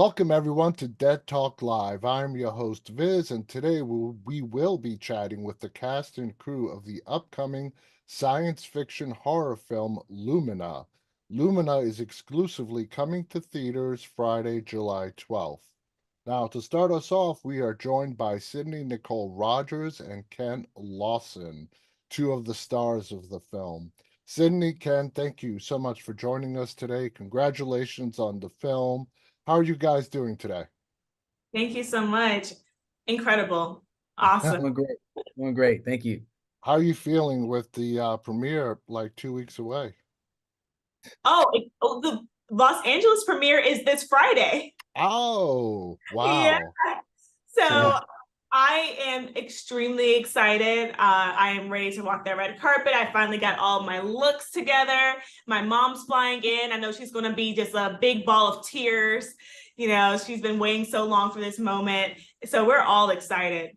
Welcome everyone to Dead Talk Live. I'm your host Viz, and today we will be chatting with the cast and crew of the upcoming science fiction horror film Lumina. Lumina is exclusively coming to theaters Friday, July 12th. Now, to start us off, we are joined by Sidney Nicole Rogers and Ken Lawson, two of the stars of the film. Sidney, Ken, thank you so much for joining us today. Congratulations on the film. How are you guys doing today? Thank you so much. Incredible. Awesome. Doing great. Doing great. Thank you. How are you feeling with the premiere like 2 weeks away? The Los Angeles premiere is this Friday. Oh, Yeah. wow. So I am extremely excited. I am ready to walk that red carpet. I finally got all my looks together. My mom's flying in. I know she's going to be just a big ball of tears. You know, she's been waiting so long for this moment. So we're all excited.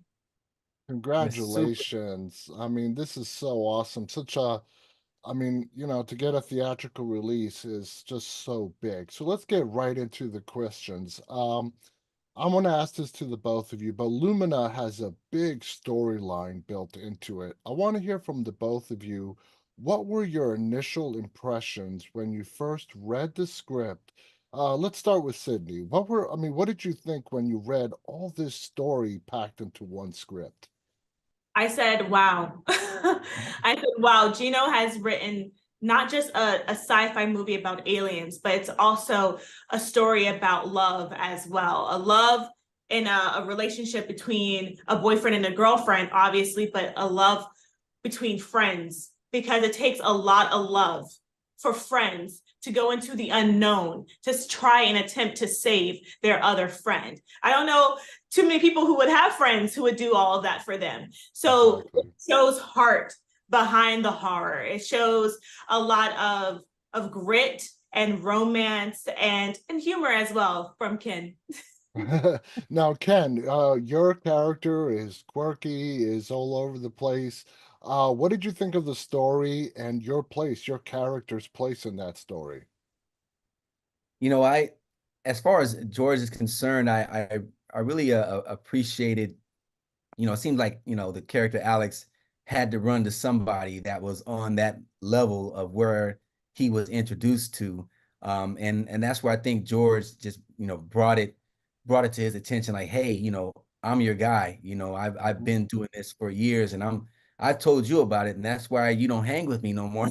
Congratulations. I mean, this is so awesome. To get a theatrical release is just so big. So let's get right into the questions. I want to ask this to the both of you, but Lumina has a big storyline built into it. I want to hear from the both of you. What were your initial impressions when you first read the script? Let's start with Sydney. What did you think when you read all this story packed into one script? I said, wow. I said, wow, Gino has written not just a sci-fi movie about aliens, but it's also a story about love as well. A love in a relationship between a boyfriend and a girlfriend, obviously, but a love between friends, because it takes a lot of love for friends to go into the unknown, to try and attempt to save their other friend. I don't know too many people who would have friends who would do all of that for them. So Exactly. it shows heart behind the horror. It shows a lot of grit and romance and humor as well from Ken. Now, Ken, your character is quirky, is all over the place. What did you think of the story and your character's place in that story? As far as George is concerned, I really appreciated. It seems like the character Alex had to run to somebody that was on that level of where he was introduced to, and that's where I think George just brought it to his attention, like, hey, I'm your guy. I've been doing this for years, and I told you about it, and that's why you don't hang with me no more.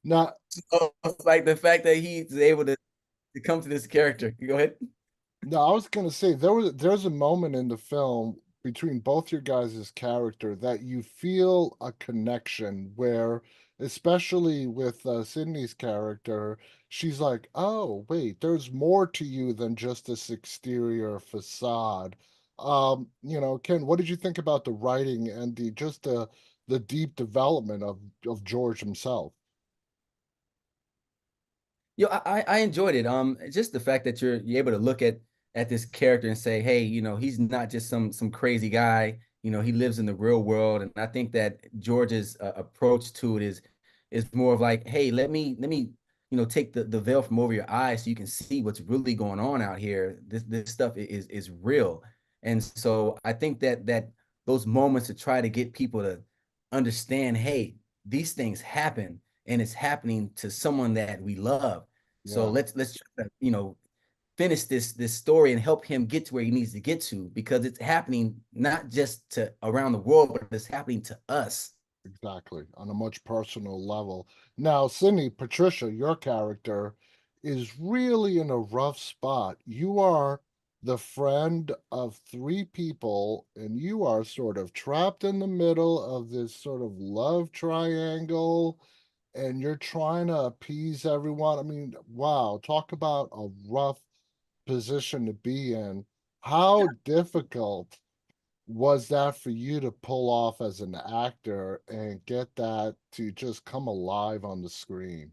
Now, So, like the fact that he's able to come to this character. Go ahead. No, I was gonna say there's a moment in the film between both your guys' character that you feel a connection where, especially with Sydney's character, she's like, "Oh, wait, there's more to you than just this exterior facade." Ken, what did you think about the writing and the deep development of George himself? I enjoyed it. Just the fact that you're able to look at this character and say, hey, he's not just some crazy guy. He lives in the real world, and I think that George's approach to it is more of like, hey, let me take the veil from over your eyes so you can see what's really going on out here. This stuff is real, and so I think that those moments to try to get people to understand, hey, these things happen, and it's happening to someone that we love. So Yeah. let's try to, finish this story and help him get to where he needs to get to, because it's happening not just to around the world, but it's happening to us. Exactly, on a much personal level. Now, Sydney, Patricia, your character is really in a rough spot. You are the friend of three people, and you are sort of trapped in the middle of this sort of love triangle, and you're trying to appease everyone. I mean, wow, talk about a rough position to be in. How difficult was that for you to pull off as an actor and get that to just come alive on the screen?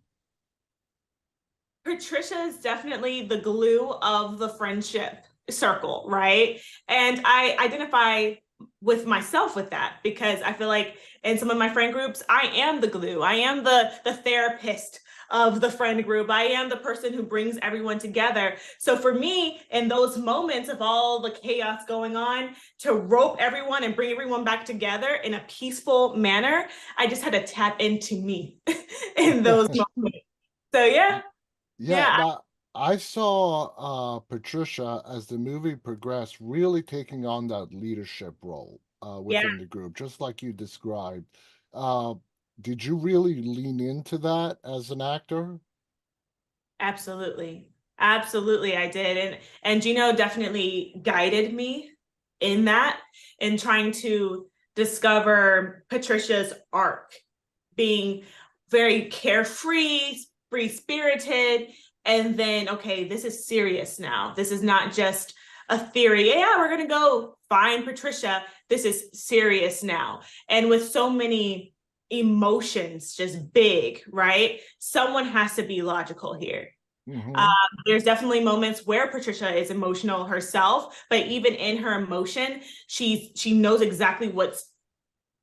Patricia is definitely the glue of the friendship circle, right? And I identify with myself with that because I feel like in some of my friend groups, I am the glue. I am the therapist of the friend group. I am the person who brings everyone together. So for me, in those moments of all the chaos going on, to rope everyone and bring everyone back together in a peaceful manner, I just had to tap into me in those moments. So yeah. Yeah, now I saw Patricia as the movie progressed really taking on that leadership role Yeah, within the group, just like you described. Uh, did you really lean into that as an actor? absolutely. Absolutely, I did. And Gino definitely guided me in that, in trying to discover Patricia's arc, being very carefree, free-spirited, and then, okay, this is serious now. This is not just a theory. Yeah, we're gonna go find Patricia. This is serious now. And with so many emotions just big, right? Someone has to be logical here. Um, Hmm. there's definitely moments where Patricia is emotional herself, but even in her emotion, she knows exactly what's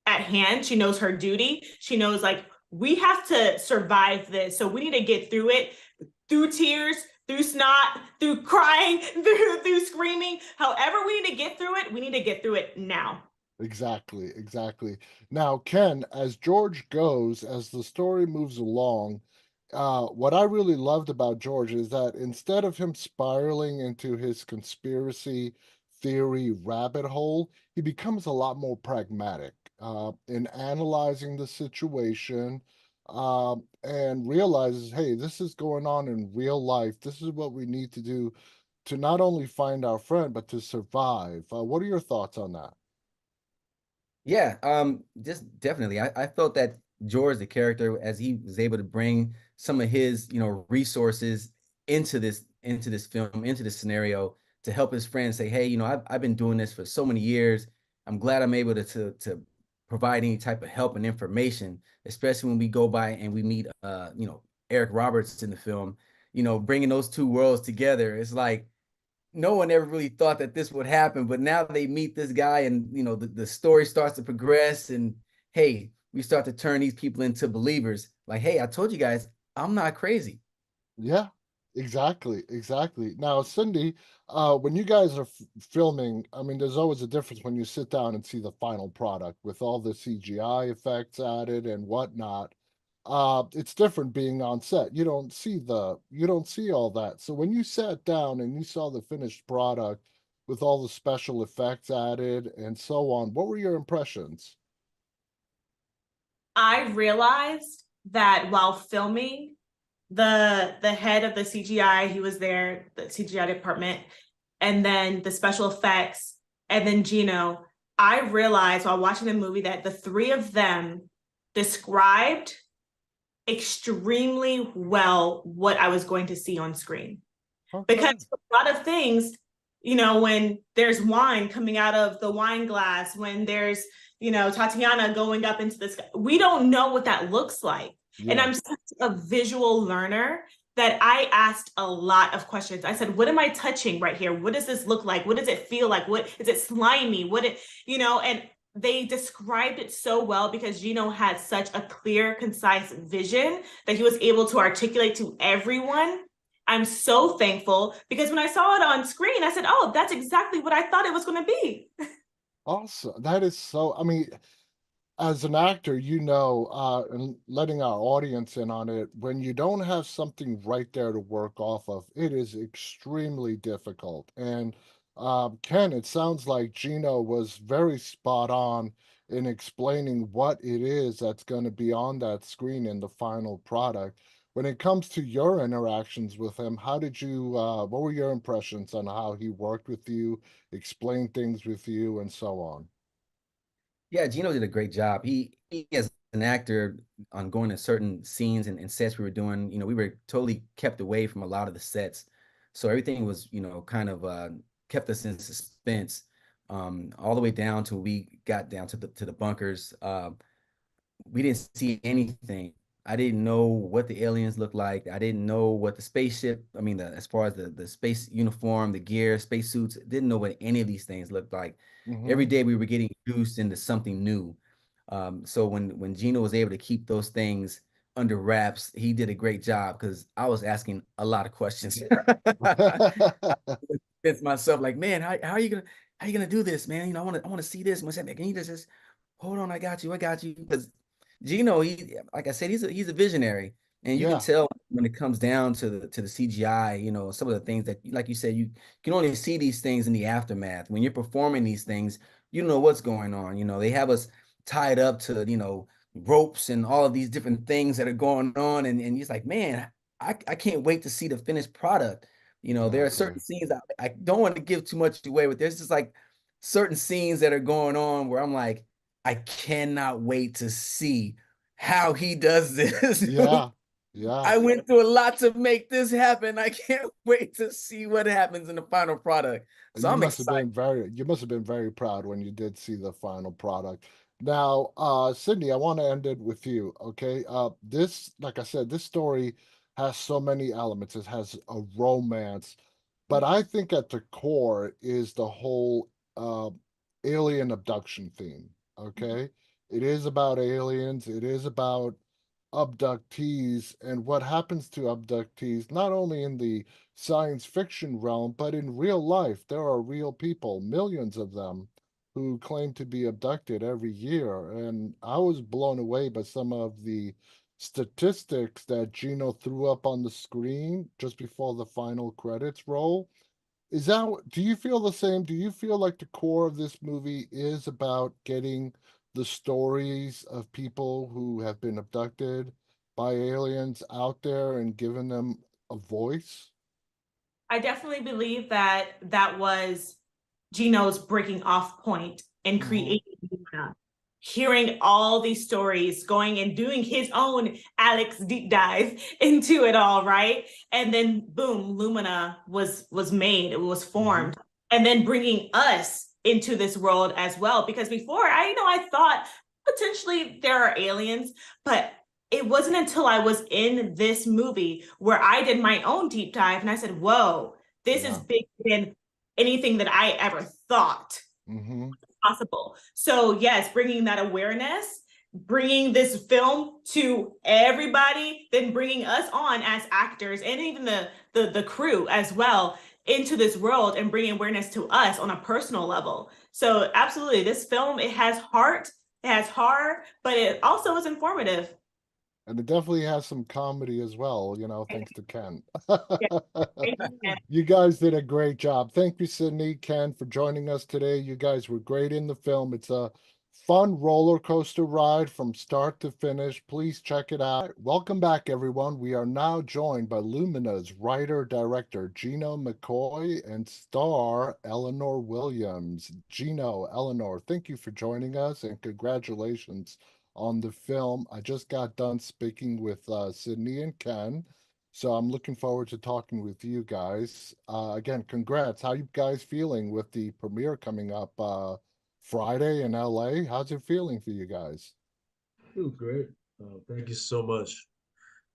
at hand. She knows her duty. She knows, like, we have to survive this, so we need to get through it, through tears, through snot, through crying, through screaming. However we need to get through it, we need to get through it now. Exactly, exactly. Now, Ken, as George goes, as the story moves along, what I really loved about George is that instead of him spiraling into his conspiracy theory rabbit hole, he becomes a lot more pragmatic in analyzing the situation and realizes, hey, this is going on in real life. This is what we need to do to not only find our friend, but to survive. What are your thoughts on that? Yeah, just definitely. I felt that George, the character, as he was able to bring some of his, resources into this film, into this scenario to help his friends say, hey, I've been doing this for so many years. I'm glad I'm able to provide any type of help and information, especially when we go by and we meet Eric Roberts in the film, bringing those two worlds together. It's like no one ever really thought that this would happen, but now they meet this guy and the story starts to progress and hey, we start to turn these people into believers. Like, hey, I told you guys, I'm not crazy. Yeah, exactly, exactly. Now, Cindy, when you guys are filming, I mean, there's always a difference when you sit down and see the final product with all the CGI effects added and whatnot. It's different being on set. You don't see all that. So when you sat down and you saw the finished product with all the special effects added and so on, what were your impressions? I realized that while filming, the head of the CGI, he was there, the CGI department, and then the special effects, and then Gino. I realized while watching the movie that the three of them described extremely well what I was going to see on screen. Because Okay. a lot of things, when there's wine coming out of the wine glass, when there's, Tatiana going up into the sky, we don't know what that looks like. And Yeah. I'm such a visual learner that I asked a lot of questions. I said, what am I touching right here? What does this look like? What does it feel like? What is it slimy? And they described it so well because Gino had such a clear, concise vision that he was able to articulate to everyone. I'm so thankful because when I saw it on screen, I said, oh, that's exactly what I thought it was going to be. Awesome. That is so, I mean, as an actor, and letting our audience in on it, when you don't have something right there to work off of, it is extremely difficult. And Ken, it sounds like Gino was very spot on in explaining what it is that's going to be on that screen in the final product. When it comes to your interactions with him, what were your impressions on how he worked with you, explained things with you, and so on? Yeah, Gino did a great job. He as an actor on going to certain scenes and sets we were doing, we were totally kept away from a lot of the sets. So everything was, kind of kept us in suspense, all the way down till we got down to the bunkers. We didn't see anything. I didn't know what the aliens looked like. I didn't know what the spaceship, I mean, as far as the space uniform, the gear, spacesuits, didn't know what any of these things looked like. Every Hmm. day we were getting introduced into something new. So when Gino was able to keep those things under wraps. He did a great job because I was asking a lot of questions. It's myself like, man, how are you gonna do this, man? You know, I want to see this. I said, man, can you just hold on? I got you. Because Gino, he like I said, he's a visionary, and you can Yeah, tell when it comes down to the CGI. You know, some of the things that, like you said, you can only see these things in the aftermath. When you're performing these things, you know what's going on. You know, they have us tied up to, you know, ropes and all of these different things that are going on, and he's like, man, I can't wait to see the finished product. You know, I there are agree. certain scenes I don't want to give too much away, but there's just like certain scenes that are going on where I'm like, I cannot wait to see how he does this. Yeah, yeah. I went through a lot to make this happen. I can't wait to see what happens in the final product. So I'm excited. You must have been very proud when you did see the final product. Now, Sydney, I want to end it with you. Okay. This, like I said, this story has so many elements. It has a romance, but I think at the core is the whole uh alien abduction theme. Okay. It is about aliens, it is about abductees and what happens to abductees, not only in the science fiction realm, but in real life. There are real people, millions of them, who claim to be abducted every year. And I was blown away by some of the statistics that Gino threw up on the screen just before the final credits roll. Do you feel the same? Do you feel like the core of this movie is about getting the stories of people who have been abducted by aliens out there and giving them a voice? I definitely believe that that was Gino's breaking off point in Hmm. creating Lumina. Hearing all these stories, going and doing his own Alex deep dive into it all, right? And then boom, Lumina was made, it was Hmm. formed, and then bringing us into this world as well. Because before, I thought potentially there are aliens, but it wasn't until I was in this movie where I did my own deep dive and I said, whoa, this is Yeah. bigger than anything that I ever thought Hmm. possible. So, yes, bringing that awareness, bringing this film to everybody, then bringing us on as actors and even the crew as well into this world and bringing awareness to us on a personal level. So, absolutely, this film, it has heart, it has horror, but it also is informative. And it definitely has some comedy as well, thanks to Ken. Yeah, thank you, Ken. You guys did a great job. Thank you, Sidney, Ken, for joining us today. You guys were great in the film. It's a fun roller coaster ride from start to finish. Please check it out. Welcome back, everyone. We are now joined by Lumina's writer-director, Gino McKoy, and star Eleanor Williams. Gino, Eleanor, thank you for joining us and congratulations on the film. I just got done speaking with Sidney and Ken, so I'm looking forward to talking with you guys. Again, congrats. How you guys feeling with the premiere coming up Friday in LA? How's it feeling for you guys? Feel great. Thank you so much.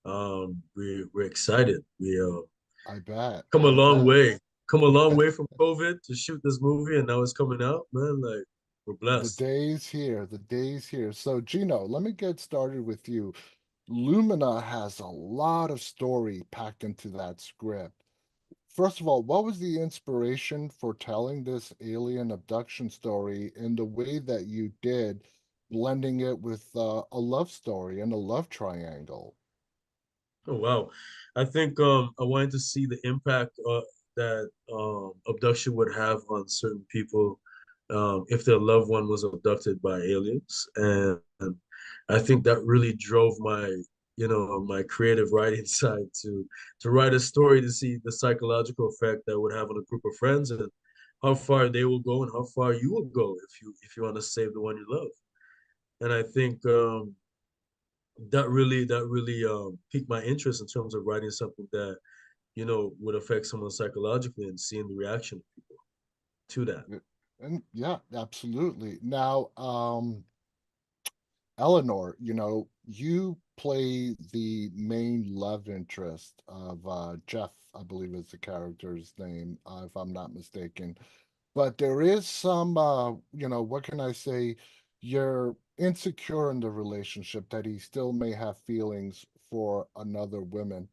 We're excited. We I bet. come a I long bet. way. Come a long way from COVID to shoot this movie, and now it's coming out, man. Like we're The blessed. day's here. The day's here. So, Gino, let me get started with you. Lumina has a lot of story packed into that script. First of all, what was the inspiration for telling this alien abduction story in the way that you did, blending it with a love story and a love triangle? Oh wow. I think I wanted to see the impact that abduction would have on certain people if their loved one was abducted by aliens. And I think that really drove my creative writing side to write a story to see the psychological effect that would have on a group of friends and how far they will go and how far you will go if you want to save the one you love. And I think that really piqued my interest in terms of writing something that would affect someone psychologically and seeing the reaction of people to that. And yeah, absolutely. Now, Eleanor, you play the main love interest of Jeff, I believe is the character's name, if I'm not mistaken. But there is some, what can I say? Your insecure in the relationship, that he still may have feelings for another woman.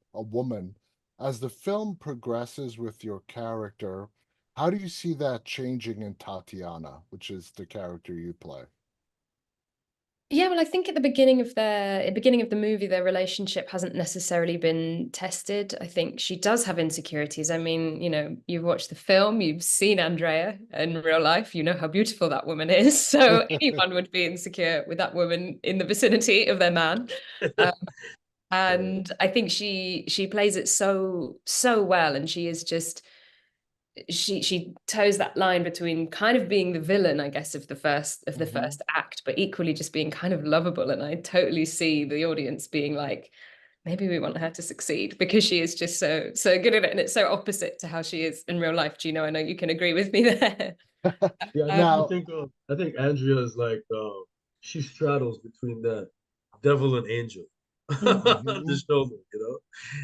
As the film progresses with your character, how do you see that changing in Tatiana, which is the character you play? Yeah, well, I think at the beginning of the movie, their relationship hasn't necessarily been tested. I think she does have insecurities. I mean, you've watched the film, you've seen Andrea in real life, you know how beautiful that woman is. So anyone would be insecure with that woman in the vicinity of their man. And I think she plays it so well, and she is just she toes that line between kind of being the villain, I guess, of the first act, but equally just being kind of lovable. And I totally see the audience being like, maybe we want her to succeed, because she is just so good at it, and it's so opposite to how she is in real life. Gino, I know you can agree with me there. Yeah, Now, I think Andrea is like she straddles between that devil and angel on the mhm, shoulder, you know.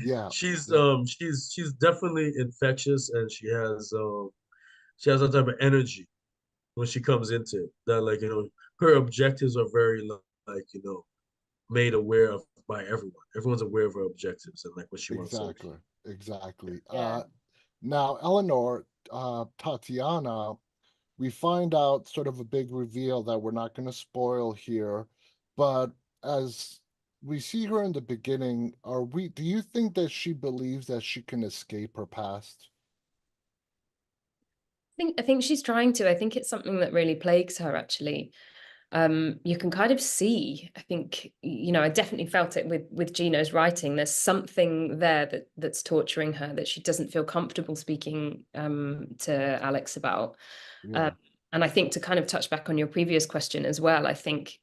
yeah, She's yeah, she's definitely infectious, and she has that type of energy when she comes into it. That, like, you know, her objectives are very, like, you know, made aware of by everyone. Everyone's aware of her objectives and like what she wants to exactly, achieve. exactly. Yeah. Now, Eleanor, Tatiana, we find out sort of a big reveal that we're not going to spoil here, but as we see her in the beginning, do you think that she believes that she can escape her past? I think she's trying to. I think it's something that really plagues her, actually. You can kind of see, I think, I definitely felt it with Gino's writing. There's something there that's torturing her, that she doesn't feel comfortable speaking to Alex about. Um, Yeah, and I think, to kind of touch back on your previous question as well, I think,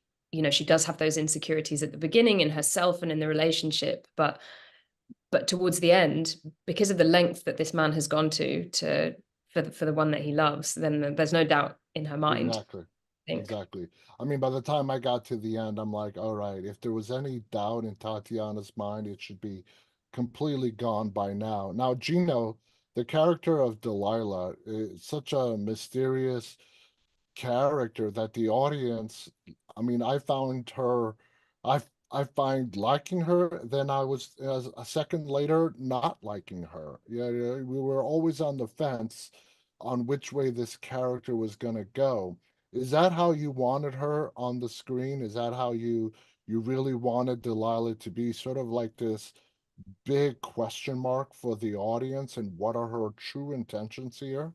she does have those insecurities at the beginning in herself and in the relationship, but towards the end, because of the length that this man has gone to for the one that he loves, then there's no doubt in her mind, exactly. I think. Exactly. I mean, by the time I got to the end, I'm like, all right, if there was any doubt in Tatiana's mind, it should be completely gone by now. Now, Gino, the character of Delilah, is such a mysterious character that the audience, I mean, I I find liking her, then I was as a second later not liking her. Yeah, yeah, we were always on the fence on which way this character was going to go. Is that how you wanted her on the screen? Is that how you really wanted Delilah to be, sort of like this big question mark for the audience, and what are her true intentions here?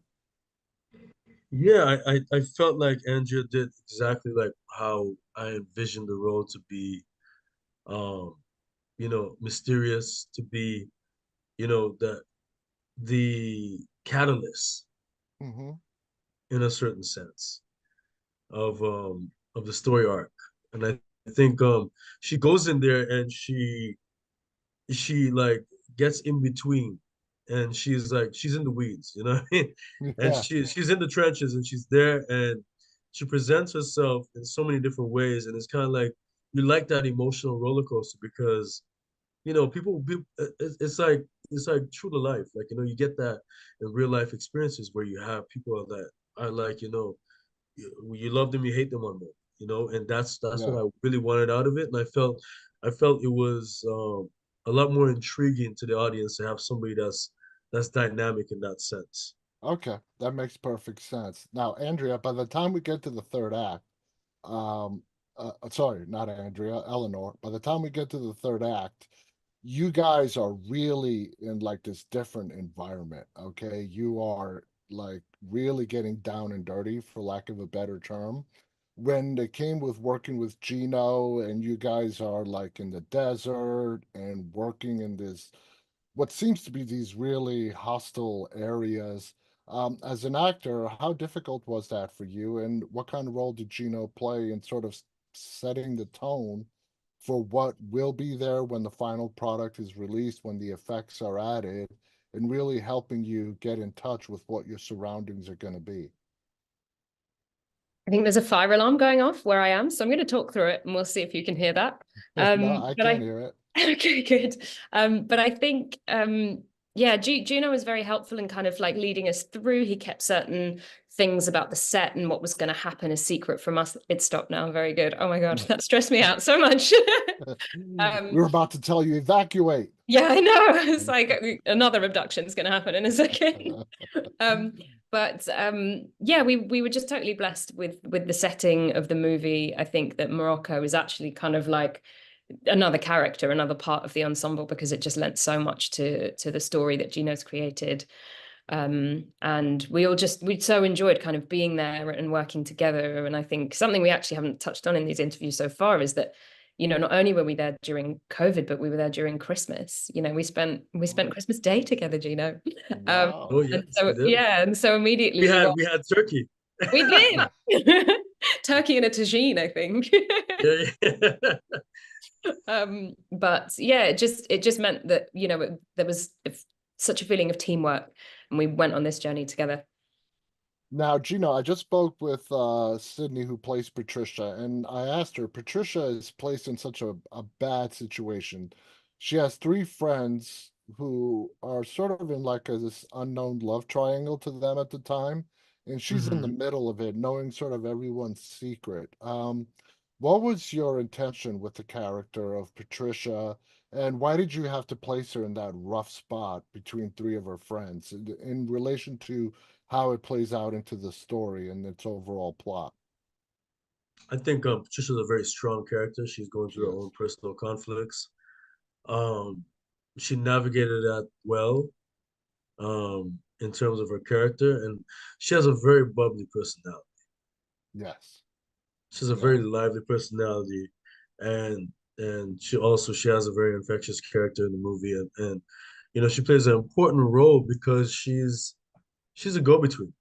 Yeah, I felt like Andrea did exactly like how I envisioned the role to be, um, you know, mysterious, to be, you know, the catalyst Hmm. in a certain sense of the story arc. And I think she goes in there and she like gets in between, and she's like she's in the weeds, you know what I mean? And Yeah, she's in the trenches, and she's there, and she presents herself in so many different ways, and it's kind of like you like that emotional roller coaster because, you know, it's like true to life. Like, you know, you get that in real life experiences where you have people that are like, you know, you love them, you hate them one moment, you know, and that's what yeah. I really wanted out of it. And I felt it was a lot more intriguing to the audience to have somebody that's dynamic in that sense. Okay, that makes perfect sense. Now, Andrea, by the time we get to the third act, sorry, not Andrea, Eleanor, by the time we get to the third act, you guys are really in like this different environment, okay? You are like really getting down and dirty, for lack of a better term. When they came with working with Gino, and you guys are like in the desert and working in this what seems to be these really hostile areas. As an actor, how difficult was that for you, and what kind of role did Gino play in sort of setting the tone for what will be there when the final product is released, when the effects are added, and really helping you get in touch with what your surroundings are going to be? I think there's a fire alarm going off where I am, so I'm going to talk through it and we'll see if you can hear that. No, I But can't I hear it. Okay, good. But I think yeah, Gino was very helpful in kind of like leading us through. He kept certain things about the set and what was going to happen a secret from us. It stopped now. Very good. Oh my God, that stressed me out so much. We're about to tell you, evacuate. Yeah, I know. It's like another abduction is going to happen in a second. Yeah, we were just totally blessed with the setting of the movie. I think that Morocco is actually kind of like another character, another part of the ensemble, because it just lent so much to the story that Gino's created. And we so enjoyed kind of being there and working together. And I think something we actually haven't touched on in these interviews so far is that, you know, not only were we there during COVID, but we were there during Christmas. You know, we spent Christmas Day together, Gino. Wow. Oh yes, and so immediately we had turkey. We did. Turkey and a tagine, I think. But yeah, it just meant that, you know, there was such a feeling of teamwork, and we went on this journey together. Now, Gino, I just spoke with Sidney, who plays Patricia, and I asked her, Patricia is placed in such a bad situation. She has three friends who are sort of in like this unknown love triangle to them at the time, and she's in the middle of it, knowing sort of everyone's secret. What was your intention with the character of Patricia, and why did you have to place her in that rough spot between three of her friends in relation to how it plays out into the story and its overall plot? I think Patricia's a very strong character. She's going through her own personal conflicts. She navigated that well in terms of her character, and she has a very bubbly personality. Yes. She's a very lively personality, and she has a very infectious character in the movie, and you know, she plays an important role because she's a go-between.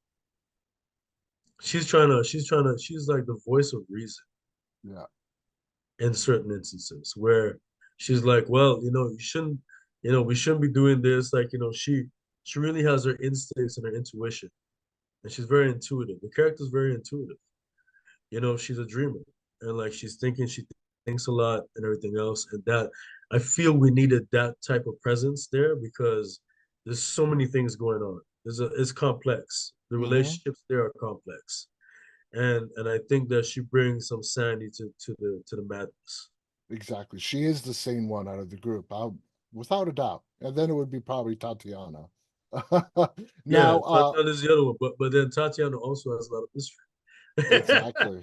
She's like the voice of reason. Yeah. In certain instances where she's like, well, you know, we shouldn't be doing this. Like, you know, she really has her instincts and her intuition, and she's very intuitive. The character's very intuitive. You know, she's a dreamer, and like she thinks a lot and everything else. And that, I feel we needed that type of presence there because there's so many things going on. It's complex. The relationships there are complex. And I think that she brings some sanity to the madness. Exactly. She is the sane one out of the group, without a doubt. And then it would be probably Tatiana. Yeah, Now, Tatiana is the other one, but then Tatiana also has a lot of mystery. exactly.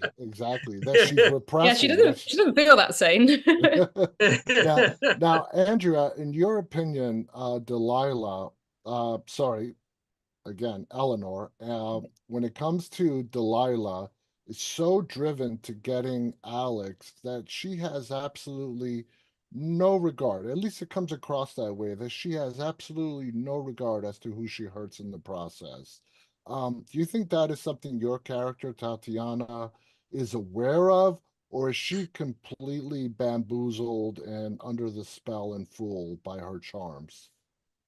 That she's repressing. Yeah, she doesn't feel that sane. now, Andrea, in your opinion, Delilah, sorry, again, Eleanor, when it comes to Delilah, is so driven to getting Alex that she has absolutely no regard. At least it comes across that way, that she has absolutely no regard as to who she hurts in the process. Do you think that is something your character, Tatiana, is aware of, or is she completely bamboozled and under the spell and fooled by her charms?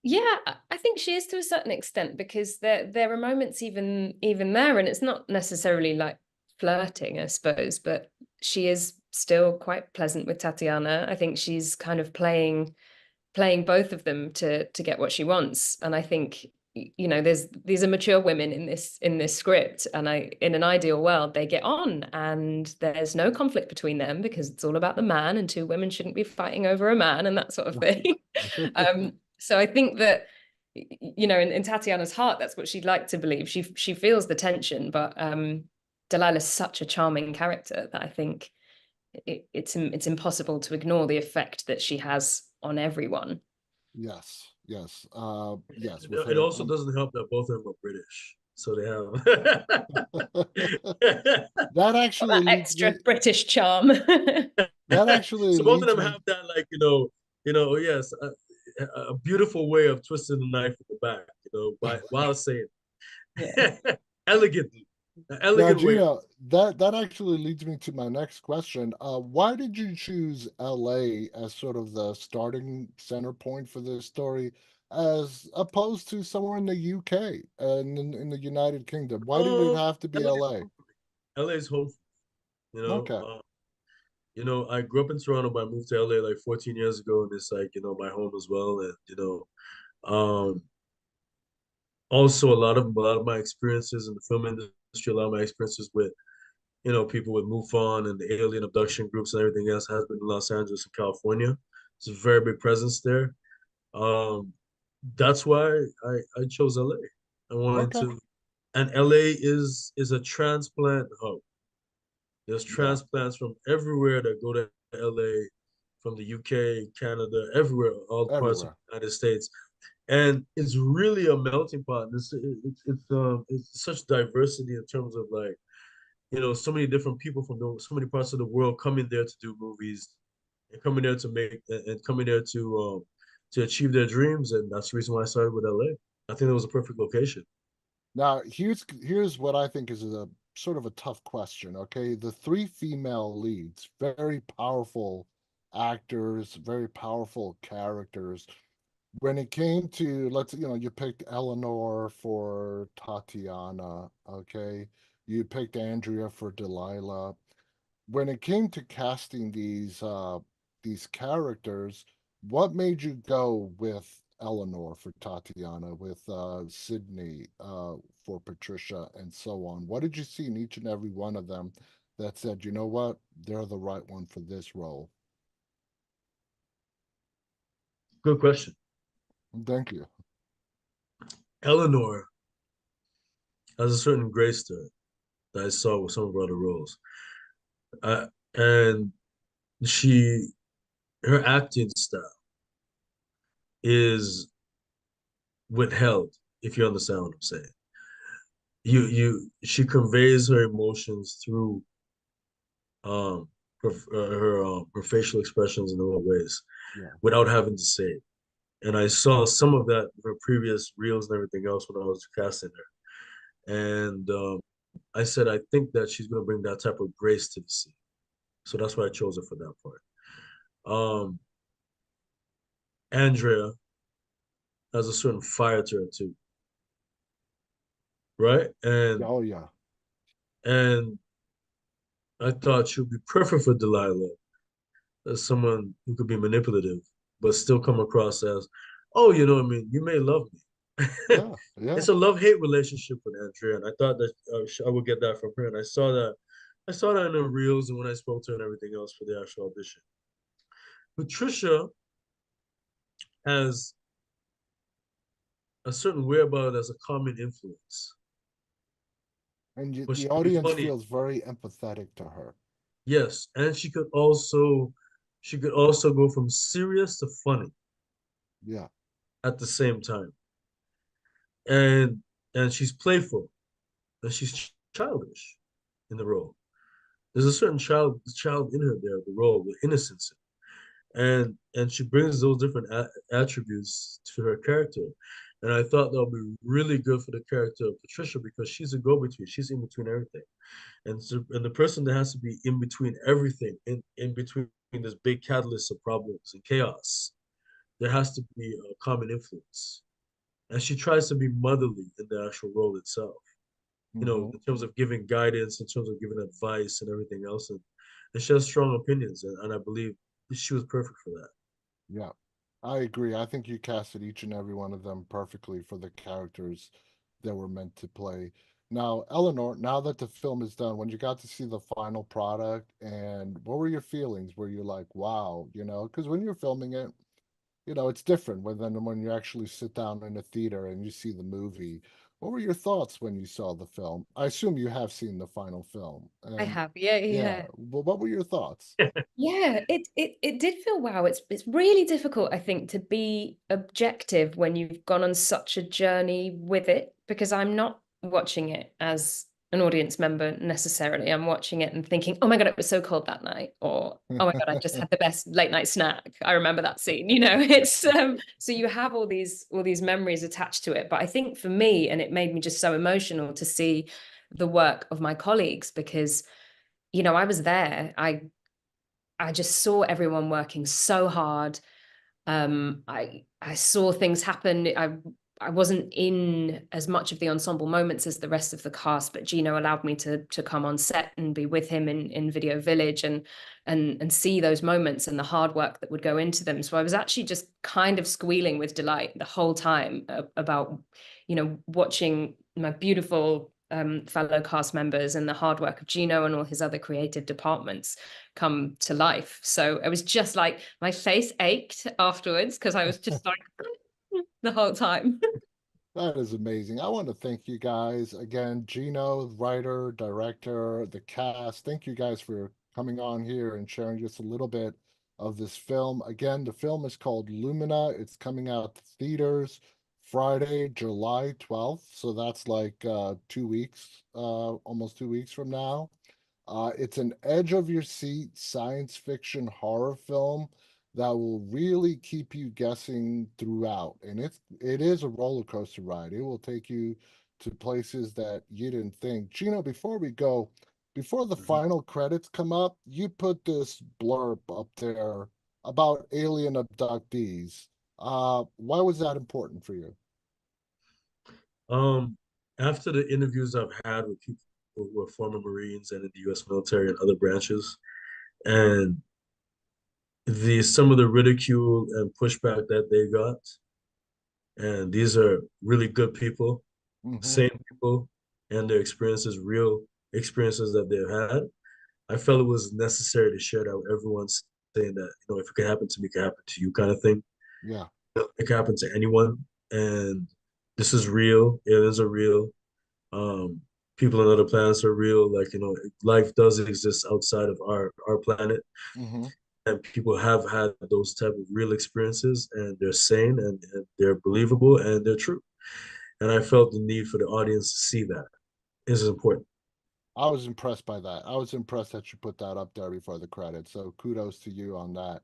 Yeah, I think she is to a certain extent, because there are moments even there, and it's not necessarily like flirting, I suppose, but she is still quite pleasant with Tatiana. I think she's kind of playing both of them to get what she wants. And I think, you know, these are mature women in this script, and in an ideal world they get on and there's no conflict between them because it's all about the man, and two women shouldn't be fighting over a man and that sort of thing. So I think that, you know, in Tatiana's heart, that's what she'd like to believe. She feels the tension, but Delilah's such a charming character that I think it's impossible to ignore the effect that she has on everyone. Yes. Yes. It also doesn't help that both of them are British, so they have that actually that extra British charm. That actually so both of them have that, like, yes, a beautiful way of twisting the knife in the back, while saying elegantly. Now, Gino, that actually leads me to my next question. Why did you choose LA as sort of the starting center point for this story, as opposed to somewhere in the UK and in the United Kingdom? Why did it have to be LA? LA is home, Okay. I grew up in Toronto, but I moved to LA like 14 years ago, and it's like, my home as well. And, Also, a lot of my experiences in the film industry, a lot of my experiences with people with MUFON and the alien abduction groups and everything else has been in Los Angeles and California. It's a very big presence there. Um, that's why I chose LA. I wanted Okay. to, and LA is a transplant hub. There's Yeah. transplants from everywhere that go to LA, from the UK, Canada, everywhere, all parts of Everywhere. the United States. And it's really a melting pot. It's such diversity in terms of like, so many different people from so many parts of the world coming there to do movies and coming there to make and coming there to achieve their dreams. And that's the reason why I started with LA. I think it was a perfect location. Now, here's what I think is a sort of a tough question. Okay, the three female leads, very powerful actors, very powerful characters. When it came to, you picked Eleanor for Tatiana. Okay, you picked Andrea for Delilah. When it came to casting these characters, what made you go with Eleanor for Tatiana, with Sidney for Patricia, and so on? What did you see in each and every one of them that said, you know what, they're the right one for this role? Good question. Thank you. Eleanor has a certain grace to it that I saw with some of her other roles. And she, her acting style is withheld, if you understand what I'm saying. She conveys her emotions through um her facial expressions in her own ways Yeah. without having to say it. And I saw some of that in her previous reels and everything else when I was casting her. And I said, I think that she's going to bring that type of grace to the scene. So that's why I chose her for that part. Andrea has a certain fire to her too, right? Oh yeah. And I thought she would be perfect for Delilah, as someone who could be manipulative, but still come across as, oh, I mean, you may love me. Yeah. Yeah. It's a love-hate relationship with Andrea, and I thought that I would get that from her, and I saw that in the reels and when I spoke to her and everything else for the actual audition. Patricia has a certain way about it as a common influence, And but the she could be audience funny. feels very empathetic to her. Yes, and she could also go from serious to funny Yeah. at the same time. And she's playful and she's childish in the role. There's a certain child in her there, the role with innocence, and she brings those different attributes to her character. And I thought that would be really good for the character of Patricia because she's a go-between. She's in between everything, and the person that has to be in between everything, in between this big catalyst of problems and chaos, there has to be a common influence. And she tries to be motherly in the actual role itself. Mm-hmm. In terms of giving guidance, in terms of giving advice and everything else. And she has strong opinions, and I believe she was perfect for that. Yeah, I agree. I think you casted each and every one of them perfectly for the characters that were meant to play. Now, Eleanor, now that the film is done, when you got to see the final product, and what were your feelings? Were you like, wow, because when you're filming it, it's different than when you actually sit down in a theater and you see the movie. What were your thoughts when you saw the film? I assume you have seen the final film. I And have, yeah, yeah, yeah. well, what were your thoughts? Yeah, it did feel wow. It's really difficult, I think, to be objective when you've gone on such a journey with it, because I'm not watching it as an audience member necessarily. I'm watching it and thinking, oh my God, it was so cold that night, or oh my God, I just had the best late night snack. I remember that scene, it's so you have all these memories attached to it. But I think for me, and it made me just so emotional to see the work of my colleagues, because I was there. I just saw everyone working so hard. I saw things happen. I wasn't in as much of the ensemble moments as the rest of the cast, but Gino allowed me to come on set and be with him in Video Village and see those moments and the hard work that would go into them. So I was actually just kind of squealing with delight the whole time about you know, watching my beautiful fellow cast members and the hard work of Gino and all his other creative departments come to life. So it was just like my face ached afterwards because I was just like the whole time. That is amazing. I want to thank you guys again, Gino, writer, director, the cast. Thank you guys for coming on here and sharing just a little bit of this film. Again, the film is called Lumina. It's coming out to theaters Friday, July 12th. So that's like 2 weeks, almost 2 weeks from now. It's an edge of your seat science fiction horror film that will really keep you guessing throughout. And it is a roller coaster ride. It will take you to places that you didn't think. Gino, before we go, before the final credits come up, you put this blurb up there about alien abductees. Why was that important for you? After the interviews I've had with people who are former Marines and in the U.S. military and other branches, and some of the ridicule and pushback that they got, and these are really good people, sane people, and their experiences, real experiences that they've had. I felt it was necessary to share that with everyone, saying that, you know, if it can happen to me, it can happen to you, kind of thing. Yeah. It can happen to anyone, and this is real. Aliens are real. People on other planets are real. Like, you know, life does exist outside of our planet, and people have had those type of real experiences, and they're sane, and they're believable, and they're true. And I felt the need for the audience to see that. This is important. I was impressed by that. I was impressed that you put that up there before the credits. So kudos to you on that.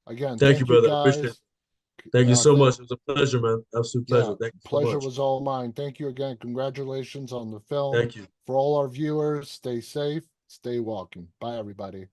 Again, Thank you, thank you brother. I appreciate guys. it. Thank you so Thank, much. It was a pleasure, man. Absolute yeah, pleasure. Thank you so pleasure much. was all mine. Thank you again. Congratulations on the film. Thank you. For all our viewers, stay safe, stay walking. Bye, everybody.